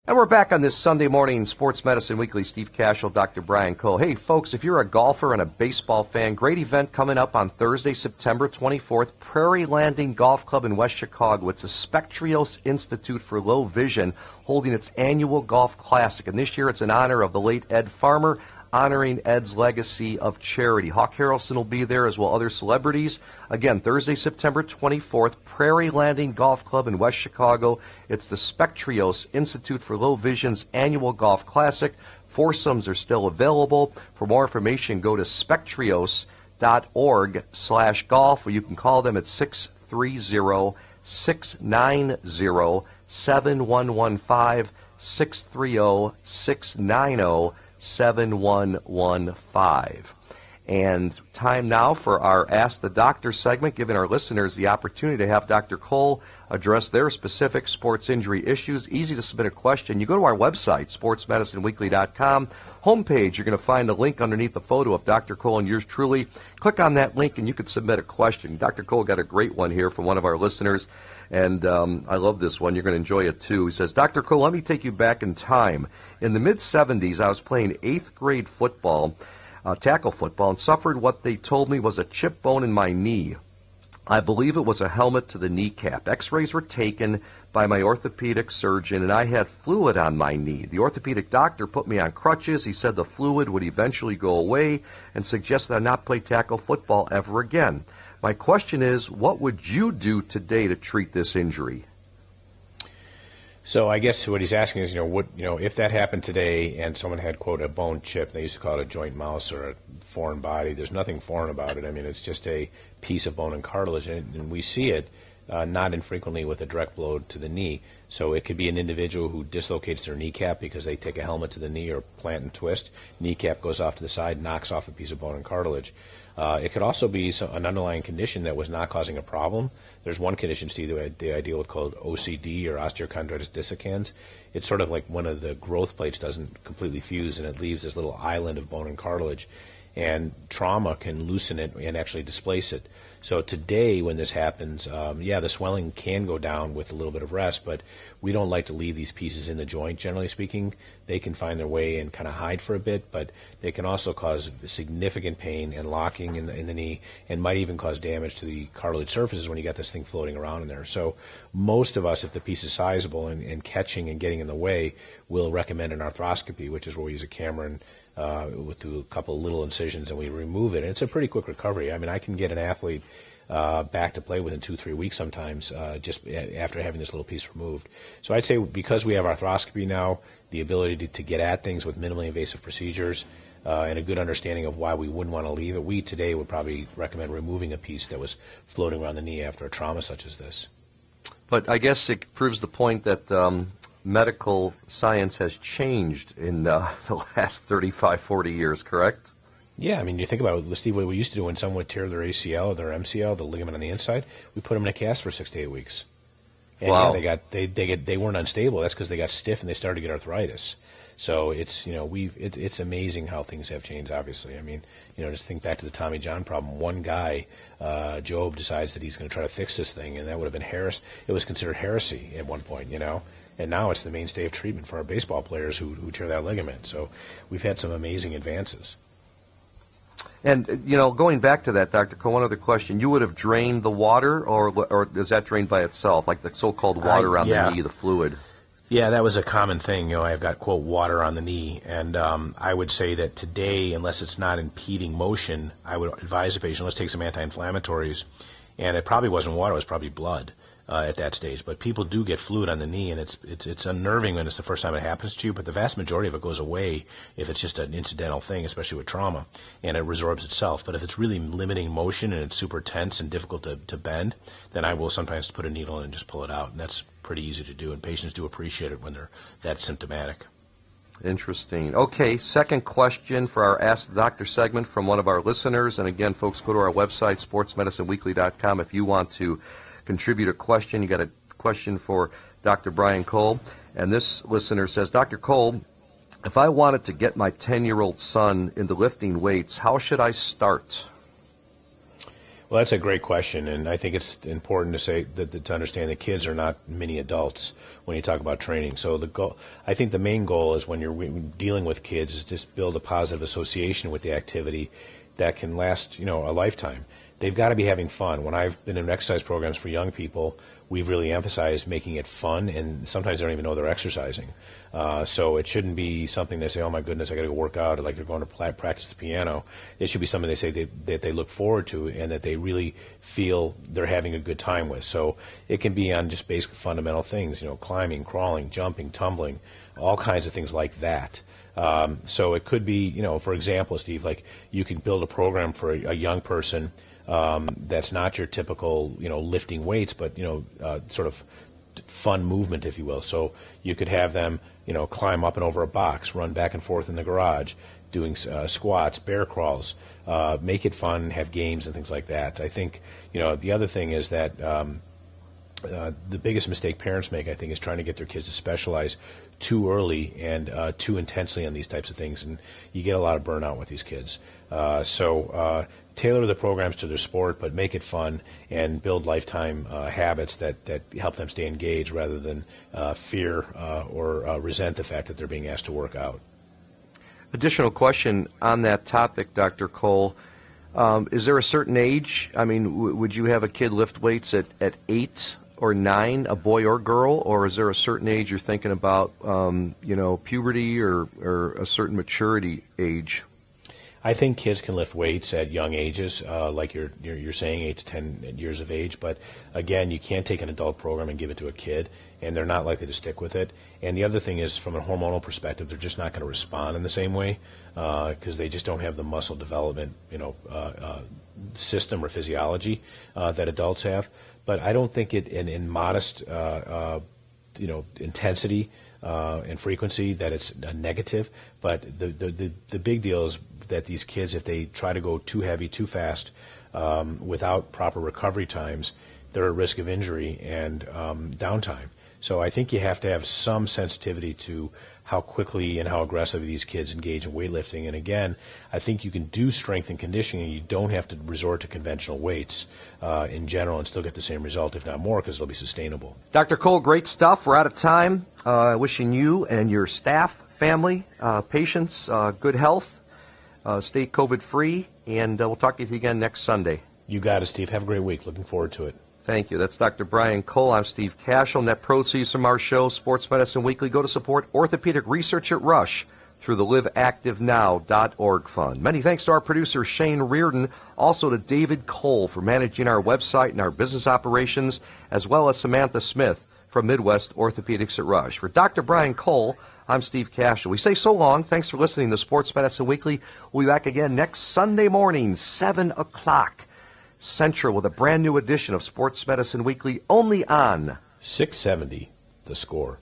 And we're back on this Sunday morning Sports Medicine Weekly. Steve Cashel, Dr. Brian Cole. Hey, folks, if you're a golfer and a baseball fan, great event coming up on Thursday, September 24th, Prairie Landing Golf Club in West Chicago. It's the Spectrios Institute for Low Vision holding its annual golf classic. And this year it's in honor of the late Ed Farmer, honoring Ed's legacy of charity. Hawk Harrelson will be there, as well other celebrities. Again, Thursday, September 24th, Prairie Landing Golf Club in West Chicago. It's the Spectrios Institute for Low Vision's annual golf classic. Foursomes are still available. For more information, go to spectrios.org/golf, or you can call them at 630-690-7115, 630-690-7115. 7115. And time now for our Ask the Doctor segment, giving our listeners the opportunity to have Dr. Cole address their specific sports injury issues. Easy to submit a question. You go to our website, sportsmedicineweekly.com. Homepage, you're going to find a link underneath the photo of Dr. Cole and yours truly. Click on that link and you can submit a question. Dr. Cole got a great one here from one of our listeners, and I love this one. You're going to enjoy it too. He says, Dr. Cole, let me take you back in time. In the mid-'70s, I was playing 8th grade football, tackle football, and suffered what they told me was a chip bone in my knee. I believe it was a helmet to the kneecap. X-rays were taken by my orthopedic surgeon, and I had fluid on my knee. The orthopedic doctor put me on crutches. He said the fluid would eventually go away and suggested I not play tackle football ever again. My question is, what would you do today to treat this injury? So I guess what he's asking is, if that happened today and someone had, quote, a bone chip, they used to call it a joint mouse or a foreign body. There's nothing foreign about it. I mean, it's just a piece of bone and cartilage, and we see it not infrequently with a direct blow to the knee. So it could be an individual who dislocates their kneecap because they take a helmet to the knee or plant and twist. Kneecap goes off to the side, knocks off a piece of bone and cartilage. It could also be an underlying condition that was not causing a problem. There's one condition, Steve, that I deal with called OCD, or osteochondritis dissecans. It's sort of like one of the growth plates doesn't completely fuse, and it leaves this little island of bone and cartilage. And trauma can loosen it and actually displace it. So today, when this happens, the swelling can go down with a little bit of rest, but we don't like to leave these pieces in the joint, generally speaking. They can find their way and kind of hide for a bit, but they can also cause significant pain and locking in the knee, and might even cause damage to the cartilage surfaces when you got this thing floating around in there. So most of us, if the piece is sizable and catching and getting in the way, will recommend an arthroscopy, which is where we use a camera and we'll do a couple of little incisions and we remove it. And it's a pretty quick recovery. I mean, I can get an athlete back to play within 2-3 weeks sometimes, just after having this little piece removed. So I'd say because we have arthroscopy now, the ability to get at things with minimally invasive procedures, and a good understanding of why we wouldn't want to leave it, we today would probably recommend removing a piece that was floating around the knee after a trauma such as this. But I guess it proves the point that medical science has changed in the last 35, 40 years, correct? Yeah, I mean, you think about it, Steve, what we used to do when someone would tear their ACL or their MCL, the ligament on the inside, we put them in a cast for 6 to 8 weeks. And wow. Yeah, they weren't unstable. That's because they got stiff and they started to get arthritis. So it's it's amazing how things have changed. Obviously, I mean, just think back to the Tommy John problem. One guy, Job, decides that he's going to try to fix this thing, and that would have been heresy. It was considered heresy at one point, and now it's the mainstay of treatment for our baseball players who tear that ligament. So we've had some amazing advances. And, going back to that, Dr. Cole, one other question. You would have drained the water, or is that drained by itself, like the so-called water on the knee, the fluid? Yeah, that was a common thing. I've got, quote, water on the knee. And I would say that today, unless it's not impeding motion, I would advise the patient, let's take some anti-inflammatories. And it probably wasn't water, it was probably blood at that stage. But people do get fluid on the knee, and it's unnerving when it's the first time it happens to you, but the vast majority of it goes away if it's just an incidental thing, especially with trauma, and it resorbs itself. But if it's really limiting motion and it's super tense and difficult to bend, then I will sometimes put a needle in and just pull it out, and that's pretty easy to do, and patients do appreciate it when they're that symptomatic. Interesting. Okay, second question for our Ask the Doctor segment from one of our listeners. And again, folks, go to our website, sportsmedicineweekly.com, if you want to contribute a question. You got a question for Dr. Brian Cole. And this listener says, Dr. Cole, if I wanted to get my 10-year-old son into lifting weights, how should I start? Well, that's a great question, and I think it's important to say to understand that kids are not mini adults when you talk about training. So I think the main goal is when you're dealing with kids is just build a positive association with the activity that can last, a lifetime. They've got to be having fun. When I've been in exercise programs for young people, we've really emphasized making it fun, and sometimes they don't even know they're exercising. So it shouldn't be something they say, oh my goodness, I got to go work out, or like they're going to practice the piano. It should be something they say that they look forward to and that they really feel they're having a good time with. So it can be on just basic fundamental things, climbing, crawling, jumping, tumbling, all kinds of things like that. So it could be, for example, Steve, like you could build a program for a young person that's not your typical, lifting weights, but, sort of fun movement, if you will. So you could have them, climb up and over a box, run back and forth in the garage, doing squats, bear crawls, make it fun, have games and things like that. I think, the other thing is that the biggest mistake parents make, I think, is trying to get their kids to specialize too early and too intensely on these types of things, and you get a lot of burnout with these kids. So tailor the programs to their sport, but make it fun and build lifetime habits that help them stay engaged rather than fear or resent the fact that they're being asked to work out. Additional question on that topic, Dr. Cole. Is there a certain age? I mean, would you have a kid lift weights at 8 or 9, a boy or girl, or is there a certain age you're thinking about, puberty or a certain maturity age? I think kids can lift weights at young ages, like you're saying, 8 to 10 years of age. But again, you can't take an adult program and give it to a kid, and they're not likely to stick with it. And the other thing is, from a hormonal perspective, they're just not going to respond in the same way because they just don't have the muscle development, system or physiology that adults have. But I don't think it in modest, intensity and frequency that it's a negative. But the big deal is that these kids, if they try to go too heavy, too fast, without proper recovery times, they're at risk of injury and downtime. So I think you have to have some sensitivity to how quickly and how aggressive these kids engage in weightlifting. And again, I think you can do strength and conditioning. You don't have to resort to conventional weights in general and still get the same result, if not more, because it'll be sustainable. Dr. Cole, great stuff. We're out of time. Wishing you and your staff, family, patients, good health. Stay COVID-free, and we'll talk to you again next Sunday. You got it, Steve. Have a great week. Looking forward to it. Thank you. That's Dr. Brian Cole. I'm Steve Cashel. Net proceeds from our show, Sports Medicine Weekly, go to support orthopedic research at Rush through the LiveActiveNow.org fund. Many thanks to our producer, Shane Reardon, also to David Cole for managing our website and our business operations, as well as Samantha Smith from Midwest Orthopedics at Rush. For Dr. Brian Cole, I'm Steve Cashel. We say so long. Thanks for listening to Sports Medicine Weekly. We'll be back again next Sunday morning, 7 o'clock Central, with a brand new edition of Sports Medicine Weekly, only on 670 The Score.